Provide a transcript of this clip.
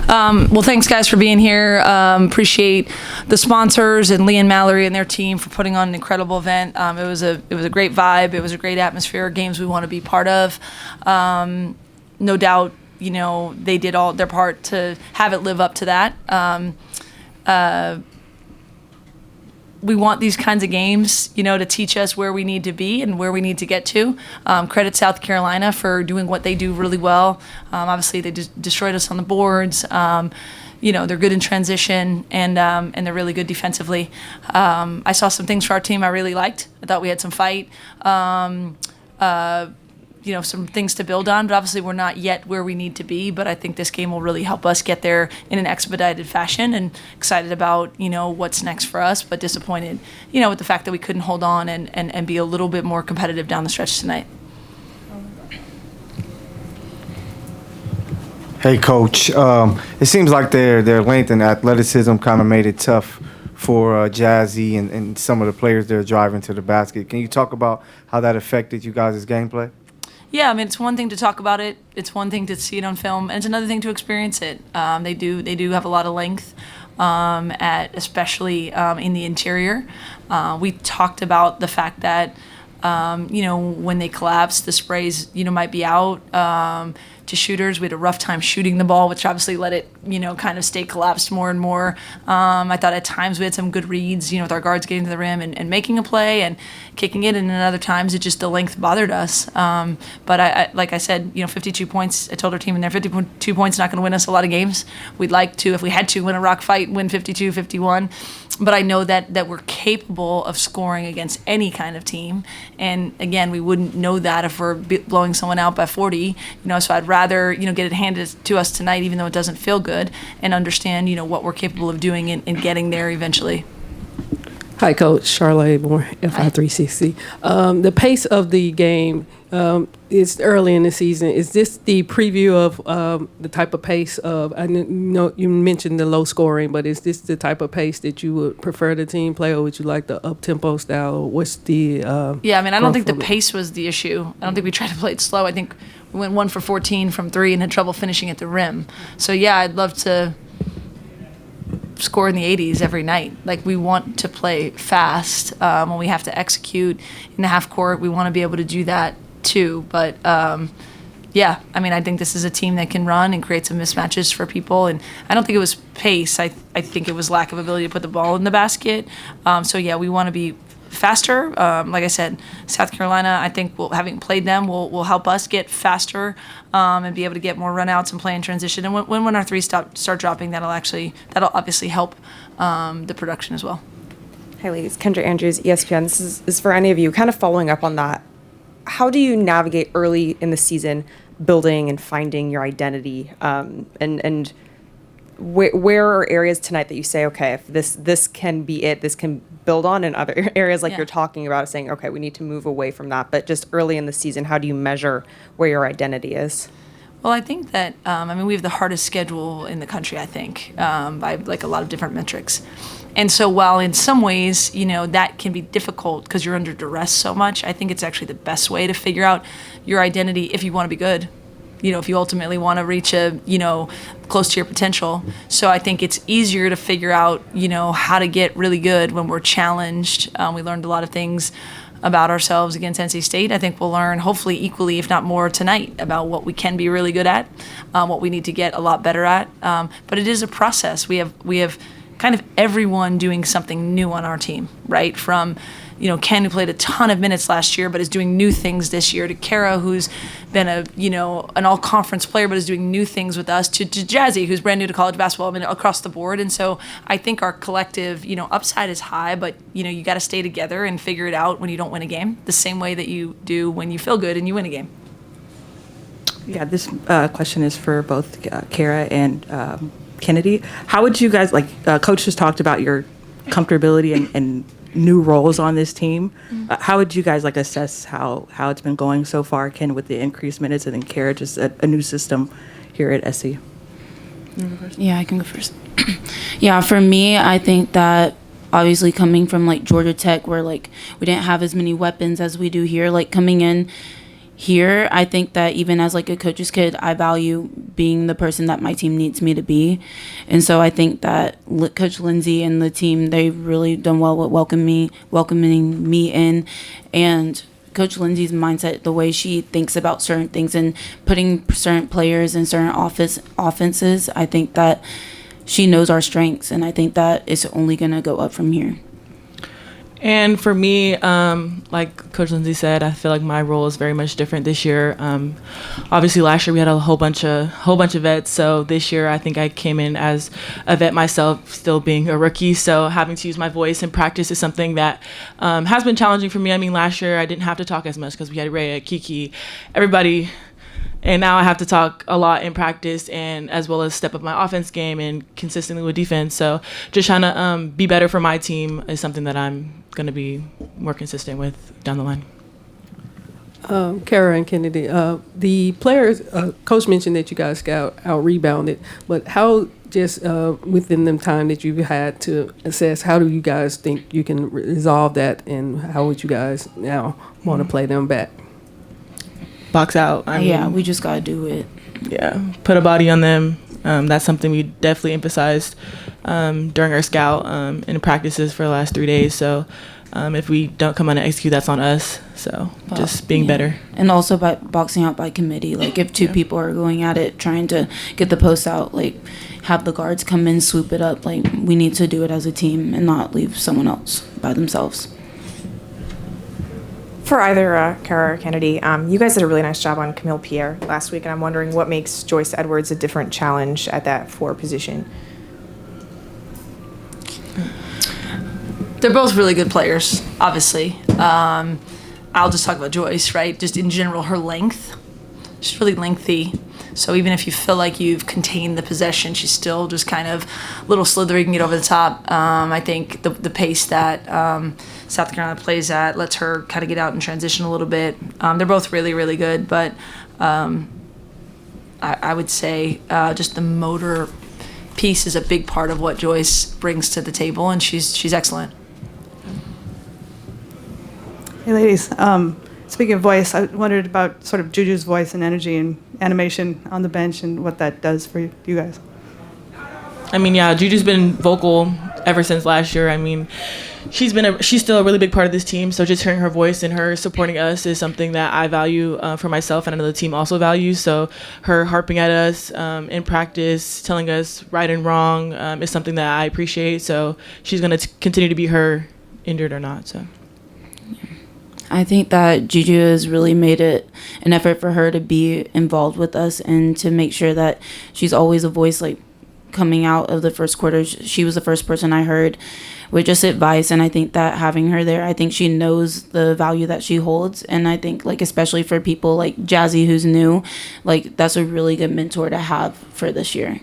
Well, thanks guys for being here. Appreciate the sponsors and Lee and Mallory and their team for putting on an incredible event. It was a great vibe. It was a great atmosphere. Games we want to be part of. No doubt, they did all their part to have it live up to that. We want these kinds of games, to teach us where we need to be and where we need to get to. Credit South Carolina for doing what they do really well. Obviously, they destroyed us on the boards. They're good in transition and they're really good defensively. I saw some things for our team I really liked. I thought we had some fight. Some things to build on, but obviously we're not yet where we need to be. But I think this game will really help us get there in an expedited fashion, and excited about, what's next for us, but disappointed, with the fact that we couldn't hold on and be a little bit more competitive down the stretch tonight. Hey, Coach. It seems like their length and athleticism kind of made it tough for Jazzy and some of the players they're driving to the basket. Can you talk about how that affected you guys' gameplay? Yeah, it's one thing to talk about it. It's one thing to see it on film, and it's another thing to experience it. They do have a lot of length, especially in the interior. We talked about the fact that when they collapse, the sprays might be out to shooters. We had a rough time shooting the ball, which obviously let it kind of stay collapsed more and more. I thought at times we had some good reads, with our guards getting to the rim and making a play and kicking it, and then other times it just the length bothered us. But I like I said, 52 points. I told our team in there, 52 points not going to win us a lot of games. We'd like to, if we had to, win a rock fight, win 52, 51. But I know that we're capable of scoring against any kind of team. And again, we wouldn't know that if we're blowing someone out by 40. So I'd rather get it handed to us tonight, even though it doesn't feel good, and understand what we're capable of doing and getting there eventually. Hi, Coach. Charlotte Moore, FI360. The pace of the game is early in the season. Is this the preview of the type of pace of, I know you mentioned the low scoring, but is this the type of pace that you would prefer the team play, or would you like the up-tempo style? What's the Yeah, I don't think the pace was the issue. I don't think we tried to play it slow. I think we went 1 for 14 from 3 and had trouble finishing at the rim. So, yeah, I'd love to score in the 80s every night. Like, we want to play fast. When we have to execute in the half court, we want to be able to do that too. But yeah, I think this is a team that can run and create some mismatches for people. And I don't think it was pace. I think it was lack of ability to put the ball in the basket. So yeah, we want to be faster. Like I said, South Carolina, I think having played them will help us get faster and be able to get more runouts and play in transition. And when our threes start dropping, that'll obviously help the production as well. Hi, ladies. Kendra Andrews, ESPN. This is for any of you. Kind of following up on that, how do you navigate early in the season building and finding your identity? And where are areas tonight that you say, okay, if this can be it, this can build on, and other areas like you're talking about saying, okay, we need to move away from that. But just early in the season, how do you measure where your identity is? Well, I think that, we have the hardest schedule in the country, I think, by like a lot of different metrics. And so while in some ways, that can be difficult because you're under duress so much, I think it's actually the best way to figure out your identity if you want to be good. If you ultimately want to reach close to your potential. So I think it's easier to figure out, how to get really good when we're challenged. We learned a lot of things about ourselves against NC State. I think we'll learn hopefully equally, if not more, tonight about what we can be really good at, what we need to get a lot better at. But it is a process. We have kind of everyone doing something new on our team, right? From Ken, who played a ton of minutes last year but is doing new things this year, to Kara, who's been an all-conference player but is doing new things with us, to Jazzy, who's brand new to college basketball, across the board. And so I think our collective, upside is high, but, you got to stay together and figure it out when you don't win a game, the same way that you do when you feel good and you win a game. Yeah, this question is for both Kara and Kennedy. How would you guys, Coach just talked about your comfortability and new roles on this team. How would you guys assess how it's been going so far, Ken, with the increased minutes, and then Kara, just a new system here at SC? Yeah, I can go first. Yeah, for me, I think that obviously coming from Georgia Tech, where we didn't have as many weapons as we do here, coming in, here, I think that even as like a coach's kid, I value being the person that my team needs me to be. And so I think that Coach Lindsay and the team, they've really done well with welcoming me in. And Coach Lindsay's mindset, the way she thinks about certain things and putting certain players in certain offenses, I think that she knows our strengths, and I think that it's only going to go up from here. And for me, like Coach Lindsay said, I feel like my role is very much different this year. Obviously, last year we had a whole bunch of vets. So this year, I think I came in as a vet myself, still being a rookie. So having to use my voice in practice is something that has been challenging for me. I mean, last year I didn't have to talk as much because we had Rhea, Kiki, everybody. And now I have to talk a lot in practice, and as well as step up my offense game and consistently with defense. So just trying to be better for my team is something that I'm going to be more consistent with down the line. Kara and Kennedy, the players, Coach mentioned that you guys got out-rebounded, but how just within the time that you've had to assess, how do you guys think you can resolve that, and how would you guys now want to play them back? Box out. I mean, We just got to do it. Yeah, put a body on them. That's something we definitely emphasized during our scout and practices for the last 3 days. So if we don't come on and execute, that's on us. So just being better. And also by boxing out by committee. Like if two people are going at it, trying to get the post out, like have the guards come in, swoop it up. Like we need to do it as a team and not leave someone else by themselves. For either Kara or Kennedy, you guys did a really nice job on Camille Pierre last week, and I'm wondering what makes Joyce Edwards a different challenge at that 4 position. They're both really good players, obviously. I'll just talk about Joyce, right? Just in general, her length. She's really lengthy. So even if you feel like you've contained the possession, she's still just kind of a little slithery, can get over the top. I think the pace that South Carolina plays at lets her kind of get out and transition a little bit. They're both really, really good, but I would say just the motor piece is a big part of what Joyce brings to the table, and she's excellent. Hey, ladies. Speaking of voice, I wondered about sort of Juju's voice and energy and animation on the bench and what that does for you guys. I mean, yeah, Juju's been vocal ever since last year. I mean, she's still a really big part of this team. So just hearing her voice and her supporting us is something that I value for myself, and I know the team also values. So her harping at us in practice, telling us right and wrong is something that I appreciate. So she's going to continue to be her, injured or not. So. I think that Juju has really made it an effort for her to be involved with us and to make sure that she's always a voice, like coming out of the first quarter. She was the first person I heard with just advice, and I think that having her there, I think she knows the value that she holds, and I think like especially for people like Jazzy who's new, like that's a really good mentor to have for this year.